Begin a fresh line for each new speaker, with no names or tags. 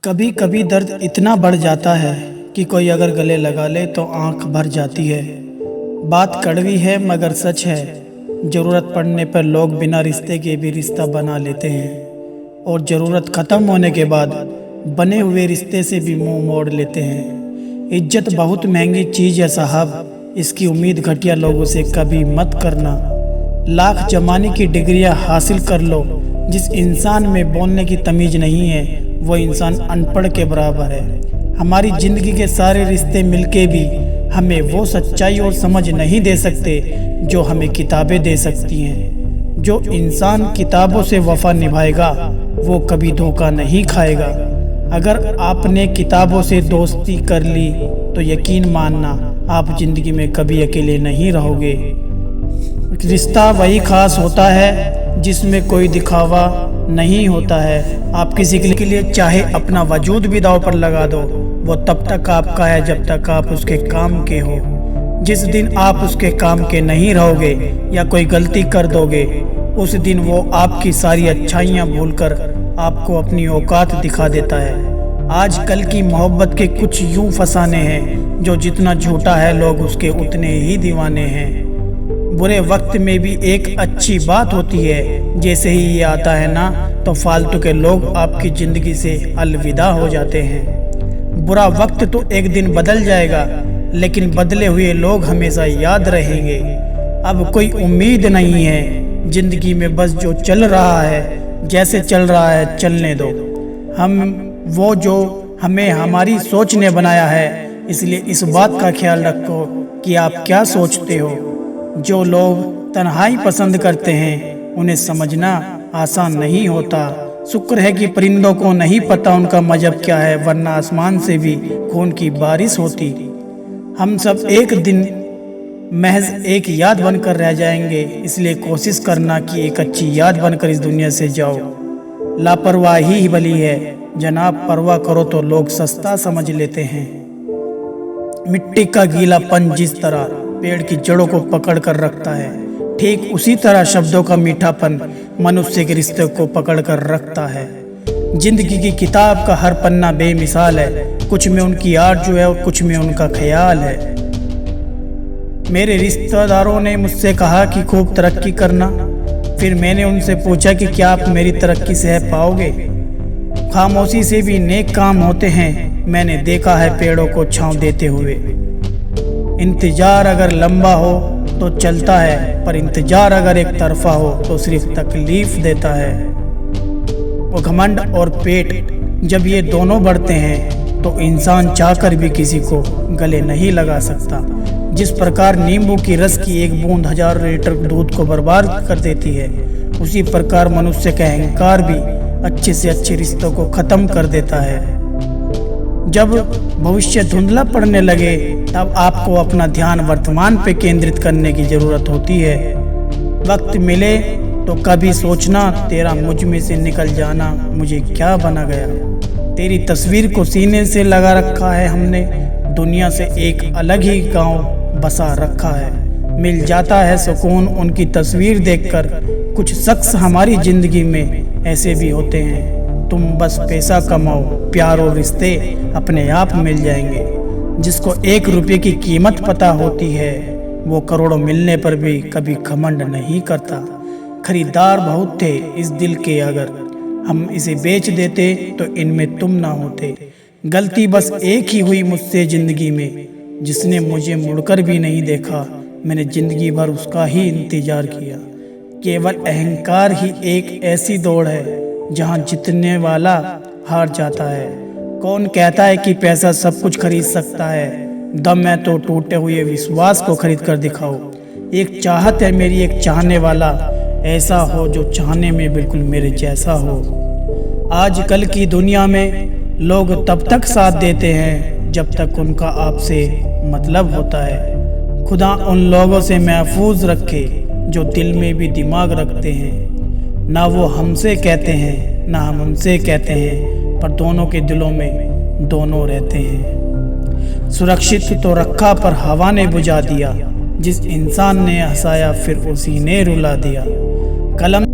कभी कभी दर्द इतना बढ़ जाता है कि कोई अगर गले लगा ले तो आंख भर जाती है। बात कड़वी है मगर सच है। ज़रूरत पड़ने पर लोग बिना रिश्ते के भी रिश्ता बना लेते हैं और ज़रूरत ख़त्म होने के बाद बने हुए रिश्ते से भी मुंह मोड़ लेते हैं। इज्जत बहुत महंगी चीज़ है साहब, इसकी उम्मीद घटिया लोगों से कभी मत करना। लाख जमाने की डिग्रियां हासिल कर लो, जिस इंसान में बोलने की तमीज़ नहीं है वो इंसान अनपढ़ के बराबर है। हमारी ज़िंदगी के सारे रिश्ते मिलके भी हमें वो सच्चाई और समझ नहीं दे सकते जो हमें किताबें दे सकती हैं। जो इंसान किताबों से वफा निभाएगा वो कभी धोखा नहीं खाएगा। अगर आपने किताबों से दोस्ती कर ली तो यकीन मानना आप ज़िंदगी में कभी अकेले नहीं रहोगे। रिश्ता वही खास होता है जिसमें कोई दिखावा नहीं होता है। आप किसी के लिए चाहे अपना वजूद भी दांव पर लगा दो, वो तब तक आपका है जब तक आप उसके काम के हो। जिस दिन आप उसके काम के नहीं रहोगे या कोई गलती कर दोगे, उस दिन वो आपकी सारी अच्छाइयाँ भूलकर आपको अपनी औकात दिखा देता है। आजकल की मोहब्बत के कुछ यूं फसाने हैं जो जितना झूठा है लोग उसके उतने ही दीवाने हैं। बुरे वक्त में भी एक अच्छी बात होती है, जैसे ही ये आता है ना तो फालतू के लोग आपकी ज़िंदगी से अलविदा हो जाते हैं। बुरा वक्त तो एक दिन बदल जाएगा, लेकिन बदले हुए लोग हमेशा याद रहेंगे। अब कोई उम्मीद नहीं है ज़िंदगी में, बस जो चल रहा है जैसे चल रहा है चलने दो। हम वो जो हमें हमारी सोच ने बनाया है, इसलिए इस बात का ख्याल रखो कि आप क्या सोचते हो। जो लोग तन्हाई पसंद करते हैं उन्हें समझना आसान नहीं होता। शुक्र है कि परिंदों को नहीं पता उनका मजहब क्या है, वरना आसमान से भी खून की बारिश होती। हम सब एक दिन महज एक याद बनकर रह जाएंगे, इसलिए कोशिश करना कि एक अच्छी याद बनकर इस दुनिया से जाओ। लापरवाही ही भली है जनाब, परवाह करो तो लोग सस्ता समझ लेते हैं। मिट्टी का गीलापन जिस तरह पेड़ की जड़ों को पकड़ कर रखता है, ठीक उसी तरह शब्दों का मीठापन मनुष्य के रिश्ते को पकड़ कर रखता है। जिंदगी की किताब का हर पन्ना बेमिसाल है, कुछ में उनकी आरज़ू है और कुछ में उनका ख्याल है। मेरे रिश्तेदारों ने मुझसे कहा कि खूब तरक्की करना, फिर मैंने उनसे पूछा कि क्या आप मेरी तरक्की सह पाओगे। खामोशी से भी नेक काम होते हैं, मैंने देखा है पेड़ों को छांव देते हुए। इंतजार अगर लंबा हो तो चलता है, पर इंतजार अगर एक तरफा हो तो सिर्फ तकलीफ देता है। वो घमंड और पेट जब ये दोनों बढ़ते हैं तो इंसान चाहकर भी किसी को गले नहीं लगा सकता। जिस प्रकार नींबू की रस की एक बूंद 1000 लीटर दूध को बर्बाद कर देती है, उसी प्रकार मनुष्य का अहंकार भी अच्छे से अच्छे रिश्तों को ख़त्म कर देता है। जब भविष्य धुंधला पड़ने लगे तब आपको अपना ध्यान वर्तमान पे केंद्रित करने की ज़रूरत होती है। वक्त मिले तो कभी सोचना, तेरा मुझ में से निकल जाना मुझे क्या बना गया। तेरी तस्वीर को सीने से लगा रखा है हमने, दुनिया से एक अलग ही गांव बसा रखा है। मिल जाता है सुकून उनकी तस्वीर देखकर। कुछ शख्स हमारी ज़िंदगी में ऐसे भी होते हैं, तुम बस पैसा कमाओ, प्यार और रिश्ते अपने आप मिल जाएंगे। जिसको 1 रुपये की कीमत पता होती है वो करोड़ों मिलने पर भी कभी घमंड नहीं करता। खरीदार बहुत थे इस दिल के, अगर हम इसे बेच देते तो इनमें तुम ना होते। गलती बस एक ही हुई मुझसे ज़िंदगी में, जिसने मुझे मुड़कर भी नहीं देखा। मैंने ज़िंदगी भर उसका ही इंतज़ार किया। केवल अहंकार ही एक ऐसी दौड़ है जहाँ जीतने वाला हार जाता है। कौन कहता है कि पैसा सब कुछ खरीद सकता है? दम है तो टूटे हुए विश्वास को खरीद कर दिखाओ। एक चाहत है मेरी, एक चाहने वाला ऐसा हो जो चाहने में बिल्कुल मेरे जैसा हो। आजकल की दुनिया में लोग तब तक साथ देते हैं जब तक उनका आपसे मतलब होता है। खुदा उन लोगों से महफूज रखे जो दिल में भी दिमाग रखते हैं। ना वो हमसे कहते हैं ना हम उनसे कहते हैं, पर दोनों के दिलों में दोनों रहते हैं। सुरक्षित तो रखा पर हवा ने बुझा दिया, जिस इंसान ने हंसाया फिर उसी ने रुला दिया। कलम